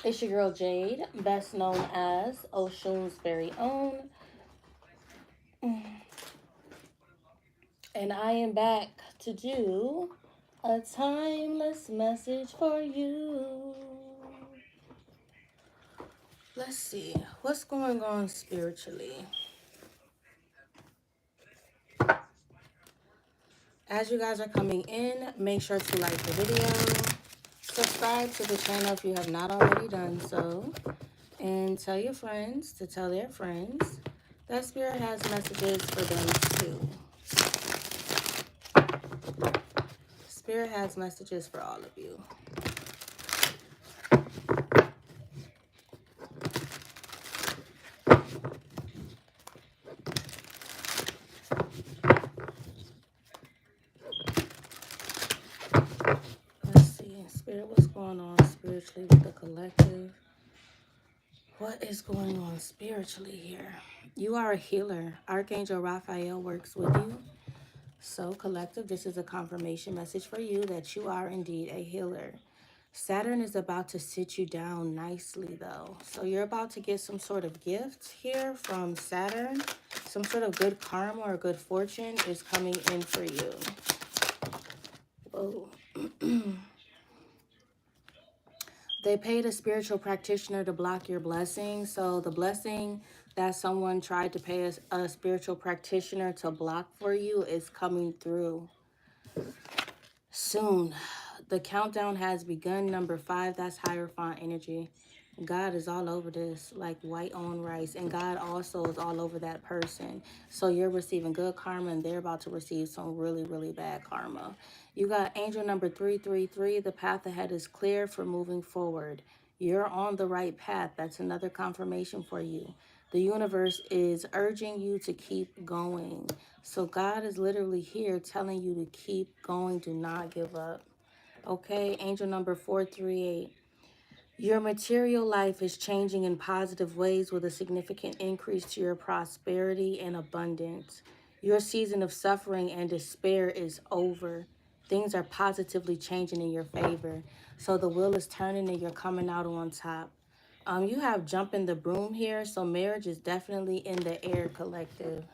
It's your girl Jade, best known as Oshun's very own. And I am back to do a timeless message for you. Let's see, what's going on spiritually? As you guys are coming in, make sure to like the video, subscribe to the channel if you have not already done so, and tell your friends to tell their friends that Spirit has messages for them too. Spirit has messages for all of you. Let's see, Spirit, what's going on spiritually with the collective? What is going on spiritually here? You are a healer. Archangel Raphael works with you. So, collective, this is a confirmation message for you that you are indeed a healer. Saturn is about to sit you down nicely, though. So, you're about to get some sort of gift here from Saturn. Some sort of good karma or good fortune is coming in for you. Whoa. They paid a spiritual practitioner to block your blessing. So the blessing that someone tried to pay a spiritual practitioner to block for you is coming through soon. The countdown has begun. Number 5, that's Hierophant energy. God is all over this, like white on rice. And God also is all over that person. So you're receiving good karma and they're about to receive some really, really bad karma. You got angel number 333. The path ahead is clear for moving forward. You're on the right path. That's another confirmation for you. The universe is urging you to keep going. So God is literally here telling you to keep going. Do not give up. Okay, angel number 438. Your material life is changing in positive ways with a significant increase to your prosperity and abundance. Your season of suffering and despair is over. Things are positively changing in your favor. So the wheel is turning and you're coming out on top. You have jumping the broom here, so marriage is definitely in the air, collective.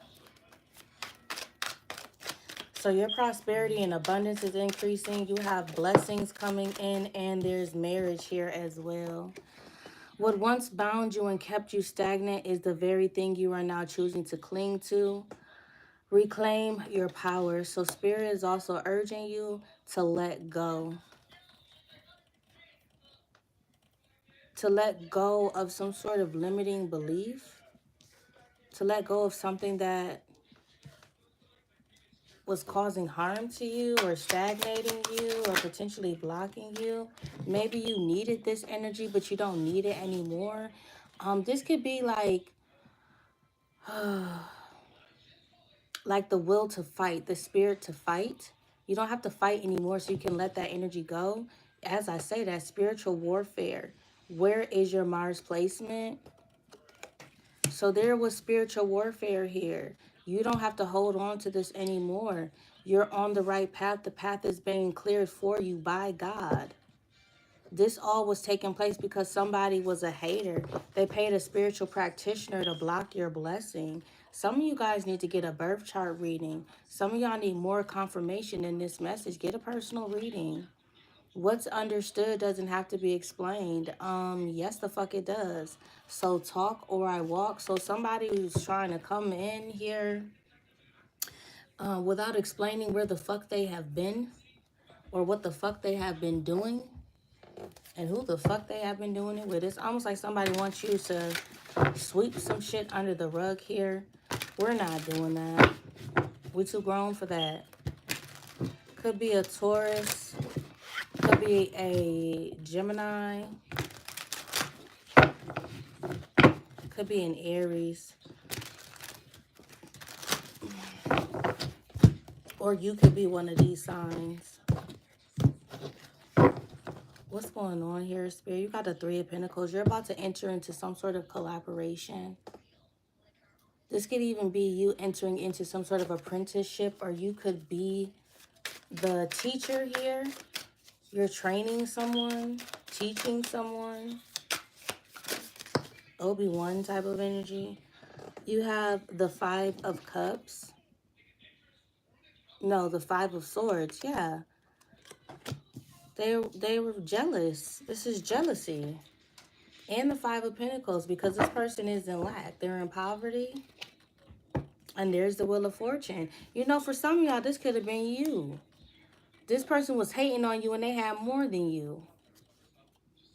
So your prosperity and abundance is increasing. You have blessings coming in, and there's marriage here as well. What once bound you and kept you stagnant is the very thing you are now choosing to cling to. Reclaim your power. So Spirit is also urging you to let go. To let go of some sort of limiting belief. To let go of something that was causing harm to you or stagnating you or potentially blocking you. Maybe you needed this energy, but you don't need it anymore. This could be like the will to fight, the spirit to fight. You don't have to fight anymore, so you can let that energy go. As I say, that spiritual warfare. Where is your Mars placement? So there was spiritual warfare here. You don't have to hold on to this anymore. You're on the right path. The path is being cleared for you by God. This all was taking place because somebody was a hater. They paid a spiritual practitioner to block your blessing. Some of you guys need to get a birth chart reading. Some of y'all need more confirmation in this message. Get a personal reading. What's understood doesn't have to be explained. Yes, the fuck it does. So talk or I walk. So somebody who's trying to come in here without explaining where the fuck they have been or what the fuck they have been doing and who the fuck they have been doing it with. It's almost like somebody wants you to sweep some shit under the rug here. We're not doing that. We're too grown for that. Could be a Taurus. Could be a Gemini. Could be an Aries. Or you could be one of these signs. What's going on here, Spirit? You got the 3 of Pentacles. You're about to enter into some sort of collaboration. This could even be you entering into some sort of apprenticeship, or you could be the teacher here. You're training someone, teaching someone. Obi-Wan type of energy. You have the Five of Cups. No, the Five of Swords. Yeah. They were jealous. This is jealousy. And the Five of Pentacles, because this person is in lack. They're in poverty. And there's the Wheel of Fortune. You know, for some of y'all, this could have been you. This person was hating on you and they had more than you.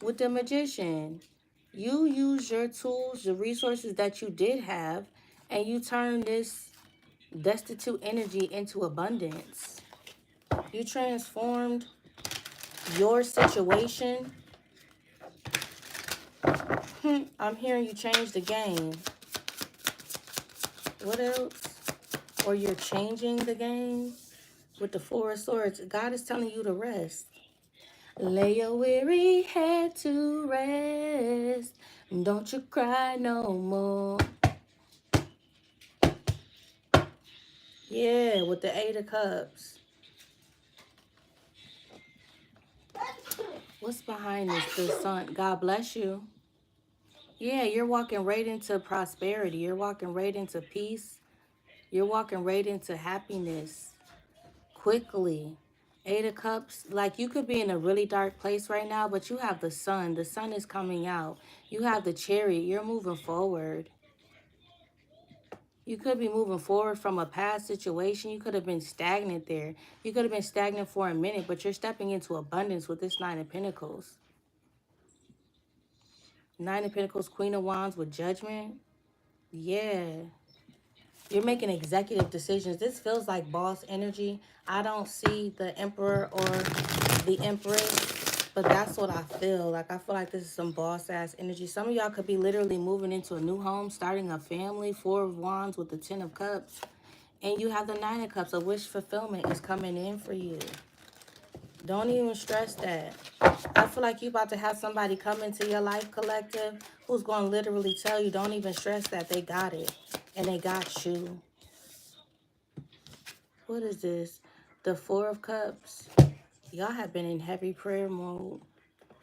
With the Magician, you use your tools, the resources that you did have, and you turn this destitute energy into abundance. You transformed your situation. I'm hearing you change the game. What else? Or you're changing the game with the Four of Swords. God is telling you to rest. Lay your weary head to rest. Don't you cry no more. Yeah, with the Eight of Cups. What's behind this? The Sun. God bless you. Yeah, you're walking right into prosperity. You're walking right into peace. You're walking right into happiness. Quickly. Eight of Cups. Like, you could be in a really dark place right now, but you have the Sun. The Sun is coming out. You have the Chariot. You're moving forward. You could be moving forward from a past situation. You could have been stagnant there. You could have been stagnant for a minute, but you're stepping into abundance with this Nine of Pentacles. Nine of Pentacles, Queen of Wands with Judgment. Yeah. You're making executive decisions. This feels like boss energy. I don't see the Emperor or the Empress, but that's what I feel. Like, I feel like this is some boss-ass energy. Some of y'all could be literally moving into a new home, starting a family. Four of Wands with the Ten of Cups. And you have the Nine of Cups. A wish fulfillment is coming in for you. Don't even stress that. I feel like you about to have somebody come into your life, collective, who's going to literally tell you, don't even stress that. They got it. And they got you. What is this? The Four of Cups. Y'all have been in heavy prayer mode.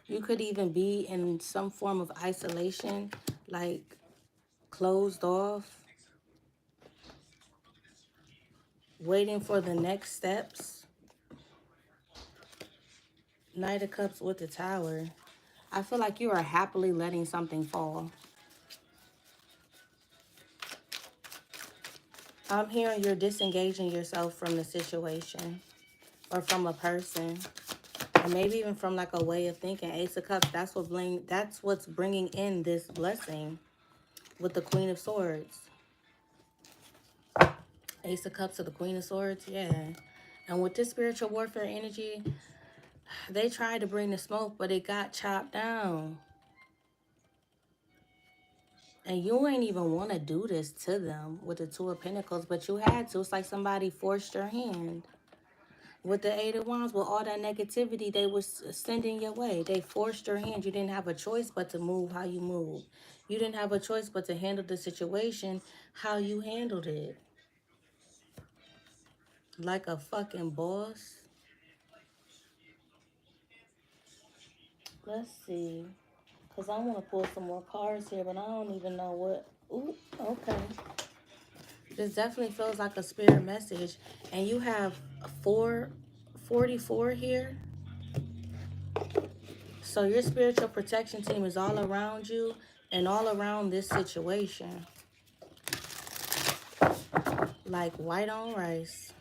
You could even be in some form of isolation, like closed off, waiting for the next steps. Knight of Cups with the Tower. I feel like you are happily letting something fall. I'm hearing you're disengaging yourself from the situation or from a person, or maybe even from like a way of thinking. Ace of Cups, that's what's bringing in this blessing with the Queen of Swords. Ace of Cups to the Queen of Swords, yeah. And with this spiritual warfare energy, they tried to bring the smoke, but it got chopped down. And you ain't even want to do this to them with the Two of Pentacles, but you had to. It's like somebody forced your hand. With the Eight of Wands, with all that negativity they was sending your way, they forced your hand. You didn't have a choice but to move how you moved. You didn't have a choice but to handle the situation how you handled it. Like a fucking boss. Let's see. Because I want to pull some more cards here, but I don't even know what. Ooh, okay. This definitely feels like a spirit message. And you have 444 here. So your spiritual protection team is all around you and all around this situation. Like white on rice.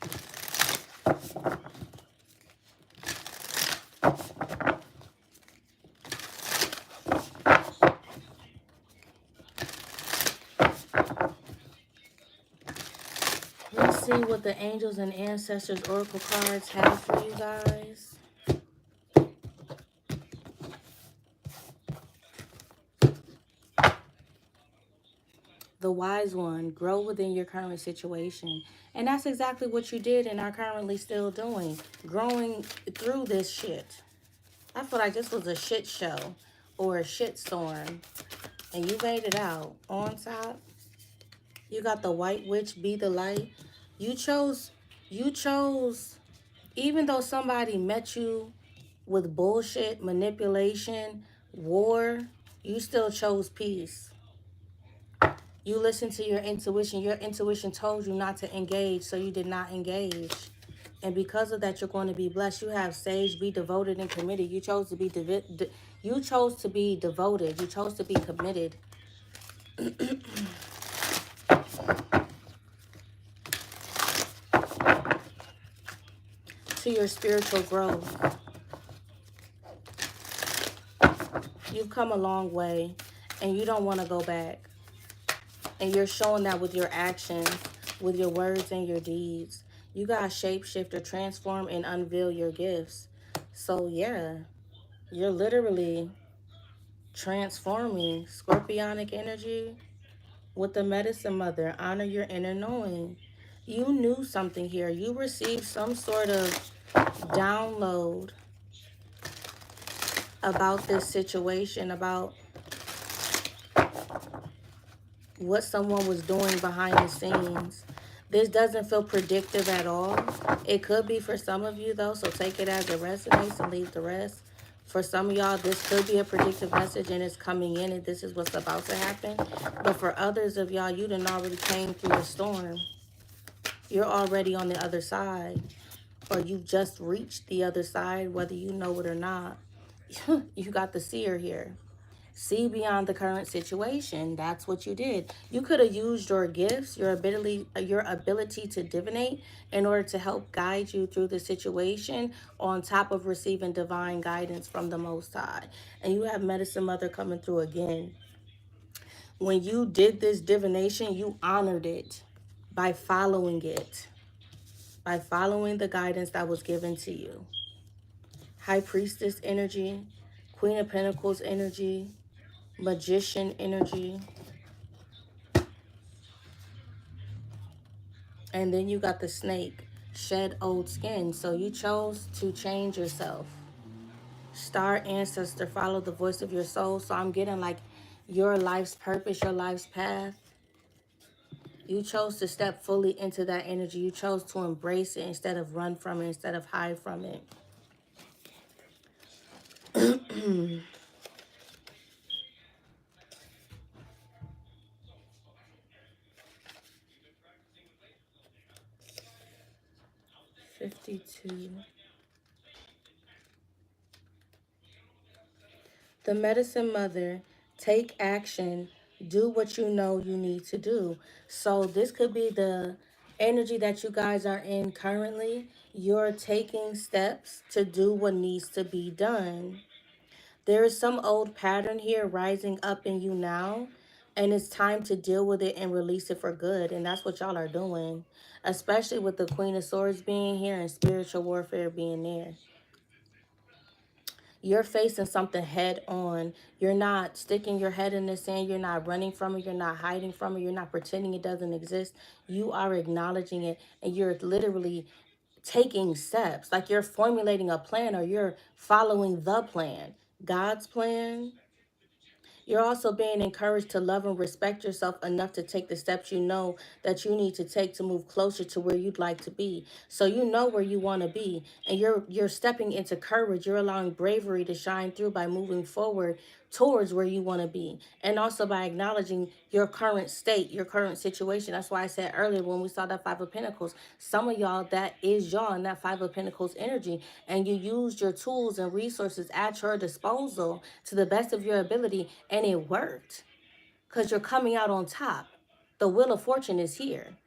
Let's see what the angels and ancestors oracle cards have for you guys. The wise one, grow within your current situation. And that's exactly what you did and are currently still doing. Growing through this shit. I feel like this was a shit show or a shit storm. And you made it out on top. You got the white witch, be the light. You chose, even though somebody met you with bullshit, manipulation, war, you still chose peace. You listened to your intuition. Your intuition told you not to engage, so you did not engage. And because of that, you're going to be blessed. You have sage, be devoted and committed. You chose to be you chose to be devoted. You chose to be committed. To your spiritual growth. You've come a long way and you don't want to go back. And you're showing that with your actions, with your words and your deeds. You got to shapeshift or transform and unveil your gifts. So yeah, you're literally transforming scorpionic energy with the medicine mother. Honor your inner knowing. You knew something here. You received some sort of download about this situation, about what someone was doing behind the scenes. This doesn't feel predictive at all. It could be for some of you though, so take it as it resonates and leave the rest. For some of y'all, this could be a predictive message and it's coming in and this is what's about to happen. But for others of y'all, you done already came through the storm. You're already on the other side. Or you just reached the other side, whether you know it or not. You got the seer here. See beyond the current situation. That's what you did. You could have used your gifts, your ability to divinate in order to help guide you through the situation on top of receiving divine guidance from the Most High. And you have Medicine Mother coming through again. When you did this divination, you honored it by following it, by following the guidance that was given to you. High Priestess energy, Queen of Pentacles energy, Magician energy. And then you got the Snake, shed old skin. So you chose to change yourself. Star ancestor, follow the voice of your soul. So I'm getting like your life's purpose, your life's path. You chose to step fully into that energy. You chose to embrace it instead of run from it, instead of hide from it. 52. The medicine mother, take action, do what you know you need to do. So this could be the energy that you guys are in currently. You're taking steps to do what needs to be done. There is some old pattern here rising up in you now, and it's time to deal with it and release it for good. And that's what y'all are doing, especially with the Queen of Swords being here and spiritual warfare being there. You're facing something head on. You're not sticking your head in the sand. You're not running from it. You're not hiding from it. You're not pretending it doesn't exist. You are acknowledging it, and you're literally taking steps. Like you're formulating a plan or you're following the plan. God's plan. You're also being encouraged to love and respect yourself enough to take the steps you know that you need to take to move closer to where you'd like to be. So you know where you want to be, and you're stepping into courage. You're allowing bravery to shine through by moving forward towards where you want to be, and also by acknowledging your current state, your current situation. That's why I said earlier when we saw that Five of Pentacles, some of y'all, that is y'all in that Five of Pentacles energy, and you used your tools and resources at your disposal to the best of your ability, and it worked because you're coming out on top. The Wheel of Fortune is here.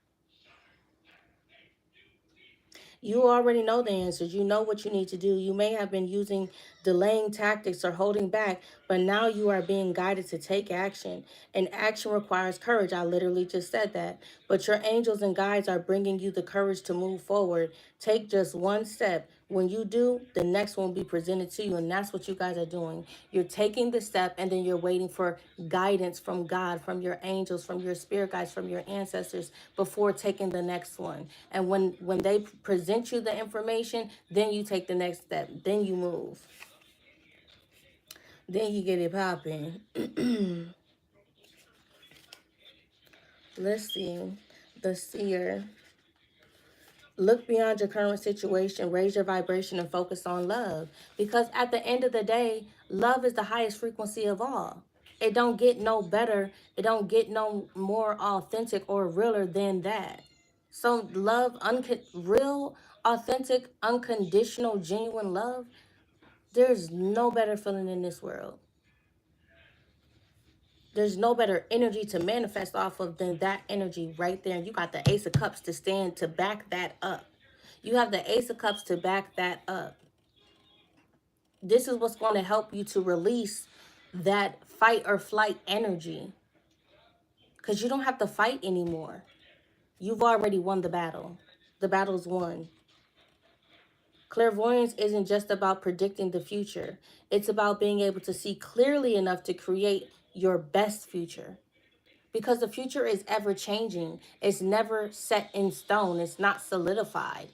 You already know the answers. You know what you need to do. You may have been using delaying tactics or holding back, but now you are being guided to take action. And action requires courage. I literally just said that. But your angels and guides are bringing you the courage to move forward. Take just one step. When you do, the next one will be presented to you. And that's what you guys are doing. You're taking the step and then you're waiting for guidance from God, from your angels, from your spirit guides, from your ancestors before taking the next one. And when they present you the information, then you take the next step. Then you move. Then you get it popping. Let's see. The seer. Look beyond your current situation, raise your vibration, and focus on love. Because at the end of the day, love is the highest frequency of all. It don't get no better. It don't get no more authentic or realer than that. So love, real, authentic, unconditional, genuine love, there's no better feeling in this world. There's no better energy to manifest off of than that energy right there. And you got the Ace of Cups to stand to back that up. You have the Ace of Cups to back that up. This is what's going to help you to release that fight or flight energy. Because you don't have to fight anymore. You've already won the battle. The battle's won. Clairvoyance isn't just about predicting the future. It's about being able to see clearly enough to create your best future. Because the future is ever changing. It's never set in stone. It's not solidified.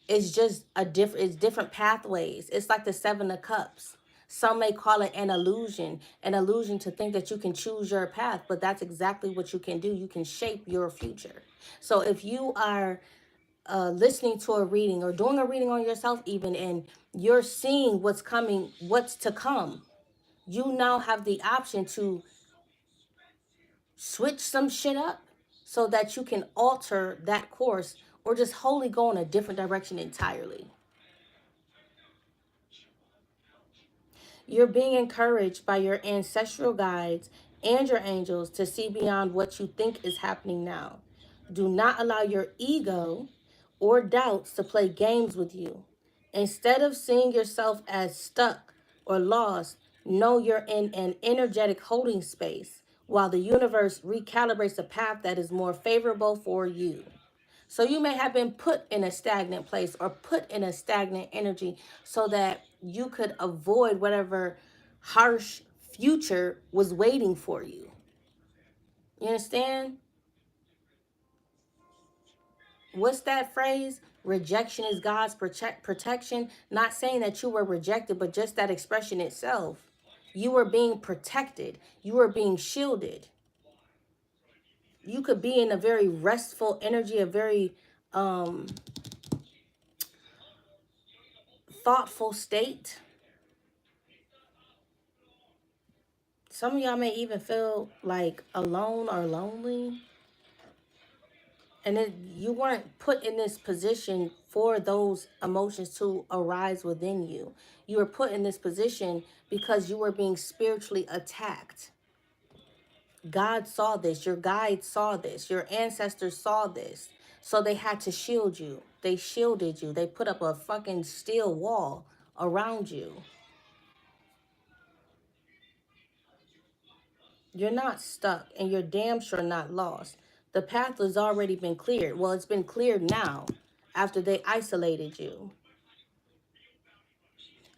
It's just it's different pathways. It's like the Seven of Cups. Some may call it an illusion to think that you can choose your path, but that's exactly what you can do. You can shape your future. So if you are listening to a reading or doing a reading on yourself even, and you're seeing what's coming, what's to come, you now have the option to switch some shit up so that you can alter that course or just wholly go in a different direction entirely. You're being encouraged by your ancestral guides and your angels to see beyond what you think is happening now. Do not allow your ego or doubts to play games with you. Instead of seeing yourself as stuck or lost, know you're in an energetic holding space while the universe recalibrates a path that is more favorable for you. So you may have been put in a stagnant place or put in a stagnant energy so that you could avoid whatever harsh future was waiting for you. You understand? What's that phrase? Rejection is God's protection. Not saying that you were rejected, but just that expression itself. You were being protected. You were being shielded. You could be in a very restful energy, a very thoughtful state. Some of y'all may even feel like alone or lonely. And then you weren't put in this position for those emotions to arise within you. You were put in this position because you were being spiritually attacked. God saw this. Your guides saw this. Your ancestors saw this. So they had to shield you. They shielded you. They put up a fucking steel wall around you. You're not stuck, and you're damn sure not lost. The path has already been cleared. Well, it's been cleared now after they isolated you.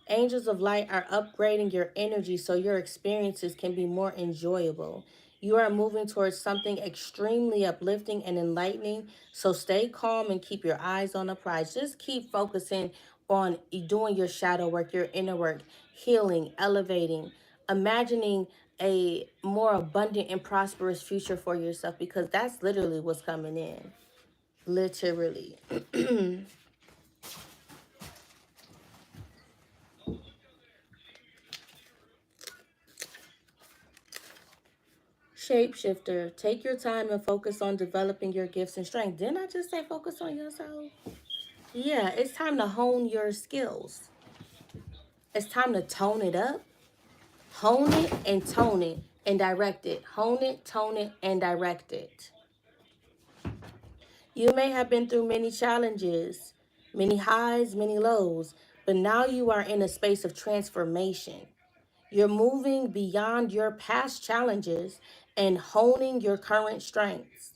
Angels of light are upgrading your energy so your experiences can be more enjoyable. You are moving towards something extremely uplifting and enlightening. So stay calm and keep your eyes on the prize. Just keep focusing on doing your shadow work, your inner work, healing, elevating, imagining a more abundant and prosperous future for yourself, because that's literally what's coming in. Literally. Shapeshifter, take your time and focus on developing your gifts and strengths. Didn't I just say focus on yourself? Yeah, it's time to hone your skills. It's time to tone it up, hone it and tone it and direct it. Hone it, tone it, and direct it. You may have been through many challenges, many highs, many lows, but now you are in a space of transformation. You're moving beyond your past challenges and honing your current strengths.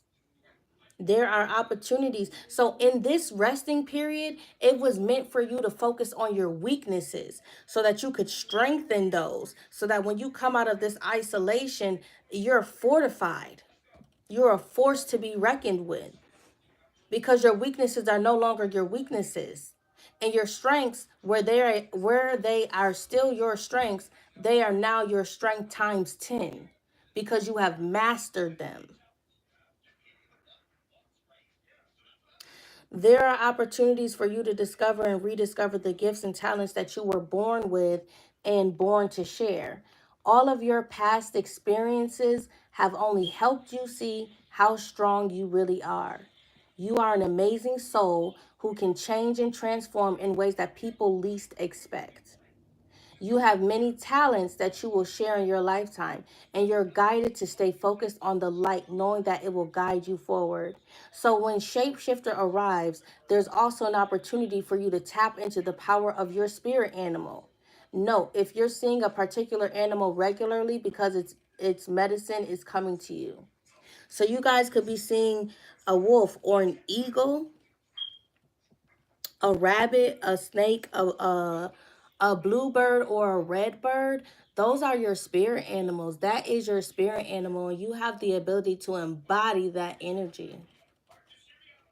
There are opportunities. So in this resting period, it was meant for you to focus on your weaknesses so that you could strengthen those, so that when you come out of this isolation, you're fortified. You're a force to be reckoned with, because your weaknesses are no longer your weaknesses. And your strengths, where they are still your strengths, they are now your strength times 10, because you have mastered them. There are opportunities for you to discover and rediscover the gifts and talents that you were born with and born to share. All of your past experiences have only helped you see how strong you really are. You are an amazing soul who can change and transform in ways that people least expect. You have many talents that you will share in your lifetime, and you're guided to stay focused on the light, knowing that it will guide you forward. So, when Shapeshifter arrives, there's also an opportunity for you to tap into the power of your spirit animal. Note, if you're seeing a particular animal regularly because its medicine is coming to you. So, you guys could be seeing a wolf or an eagle, a rabbit, a snake, a bluebird or a red bird. Those are your spirit animals. That is your spirit animal, and you have the ability to embody that energy.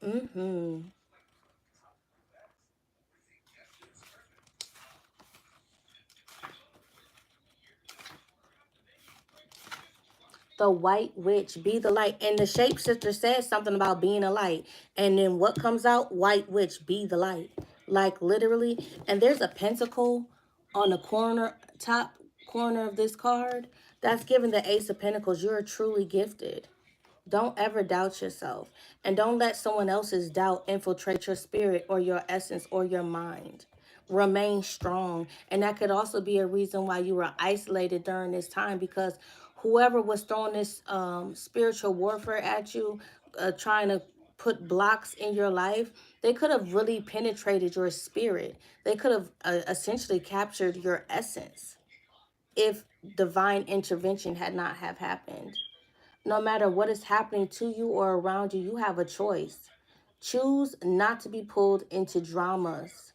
Mm-hmm. The white witch, be the light. And the shapeshifter says something about being a light. And then what comes out? White witch, be the light. Like literally. And there's a pentacle on the top corner of this card. That's giving the Ace of Pentacles. You're truly gifted. Don't ever doubt yourself. And don't let someone else's doubt infiltrate your spirit or your essence or your mind. Remain strong. And that could also be a reason why you were isolated during this time, because whoever was throwing this spiritual warfare at you, trying to put blocks in your life, they could have really penetrated your spirit. They could have essentially captured your essence if divine intervention had not have happened. No matter what is happening to you or around you, you have a choice. Choose not to be pulled into dramas,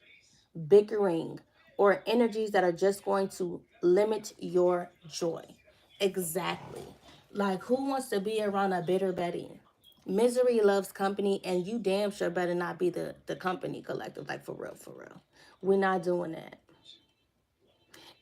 bickering, or energies that are just going to limit your joy. Exactly. Like, who wants to be around a bitter Betty? Misery loves company, and you damn sure better not be the company collective. Like, for real, for real. We're not doing that.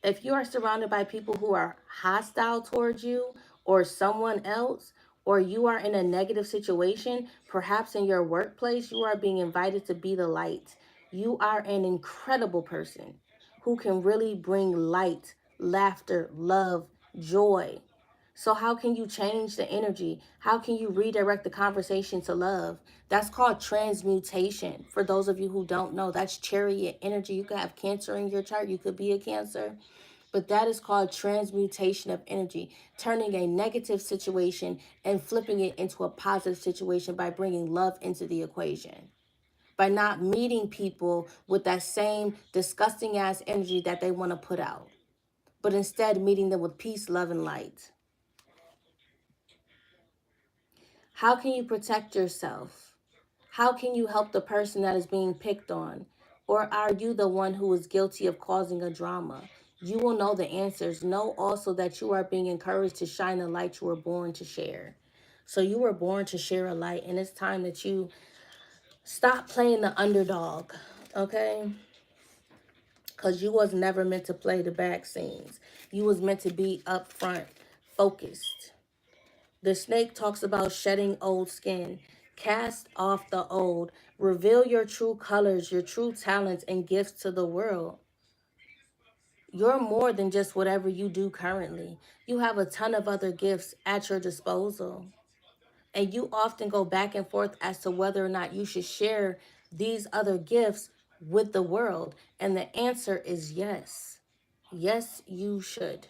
If you are surrounded by people who are hostile towards you or someone else, or you are in a negative situation, perhaps in your workplace, you are being invited to be the light. You are an incredible person who can really bring light, laughter, love, joy. So how can you change the energy? How can you redirect the conversation to love? That's called transmutation. For those of you who don't know, that's chariot energy. You could have Cancer in your chart. You could be a Cancer. But that is called transmutation of energy, turning a negative situation and flipping it into a positive situation by bringing love into the equation. By not meeting people with that same disgusting ass energy that they want to put out, but instead meeting them with peace, love, and light. How can you protect yourself? How can you help the person that is being picked on? Or are you the one who is guilty of causing a drama? You will know the answers. Know also that you are being encouraged to shine the light you were born to share. So you were born to share a light, and it's time that you stop playing the underdog, okay? Because you was never meant to play the back scenes. You was meant to be up front, focused. The snake talks about shedding old skin. Cast off the old. Reveal your true colors, your true talents, and gifts to the world. You're more than just whatever you do currently. You have a ton of other gifts at your disposal. And you often go back and forth as to whether or not you should share these other gifts with the world. And the answer is yes. Yes, you should.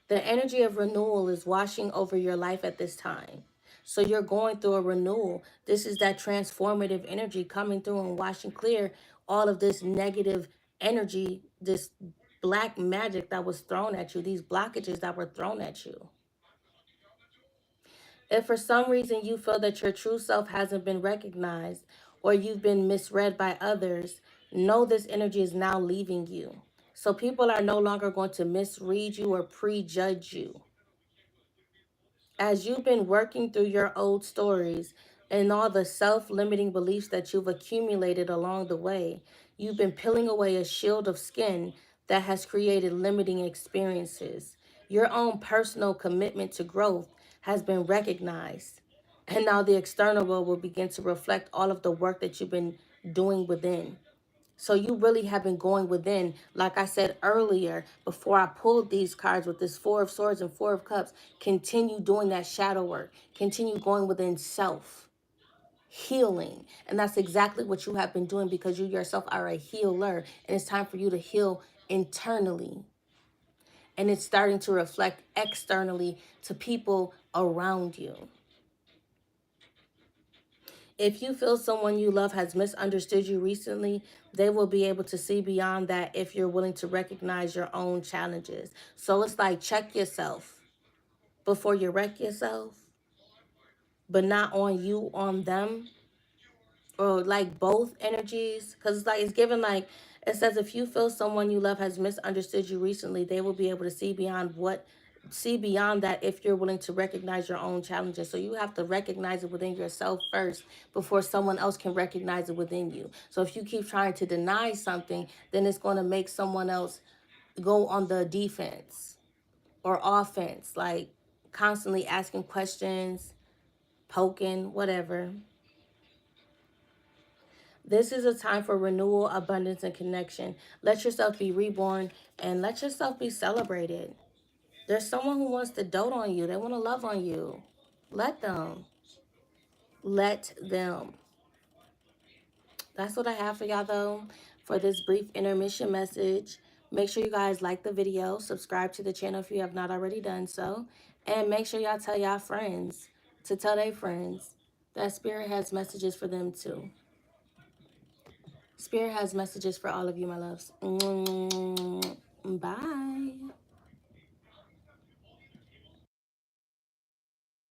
The energy of renewal is washing over your life at this time. So you're going through a renewal. This is that transformative energy coming through and washing clear all of this negative energy, this black magic that was thrown at you, these blockages that were thrown at you. If for some reason you feel that your true self hasn't been recognized or you've been misread by others, know this energy is now leaving you. So people are no longer going to misread you or prejudge you. As you've been working through your old stories and all the self limiting beliefs that you've accumulated along the way, you've been peeling away a shield of skin that has created limiting experiences. Your own personal commitment to growth has been recognized. And now the external world will begin to reflect all of the work that you've been doing within. So you really have been going within. Like I said earlier, before I pulled these cards with this Four of Swords and Four of Cups, continue doing that shadow work. Continue going within self. Healing. And that's exactly what you have been doing, because you yourself are a healer. And it's time for you to heal internally. And it's starting to reflect externally to people around you. If you feel someone you love has misunderstood you recently, they will be able to see beyond that if you're willing to recognize your own challenges. So it's like, check yourself before you wreck yourself, but not on you, on them, or like both energies. Because it's like, it's given like, it says if you feel someone you love has misunderstood you recently, they will be able to see beyond that if you're willing to recognize your own challenges. So you have to recognize it within yourself first before someone else can recognize it within you. So if you keep trying to deny something, then it's going to make someone else go on the defense or offense, like constantly asking questions, poking, whatever. This is a time for renewal, abundance, and connection. Let yourself be reborn and let yourself be celebrated. There's someone who wants to dote on you. They want to love on you. Let them. Let them. That's what I have for y'all, though, for this brief intermission message. Make sure you guys like the video. Subscribe to the channel if you have not already done so. And make sure y'all tell y'all friends to tell their friends that Spirit has messages for them, too. Spirit has messages for all of you, my loves. Bye.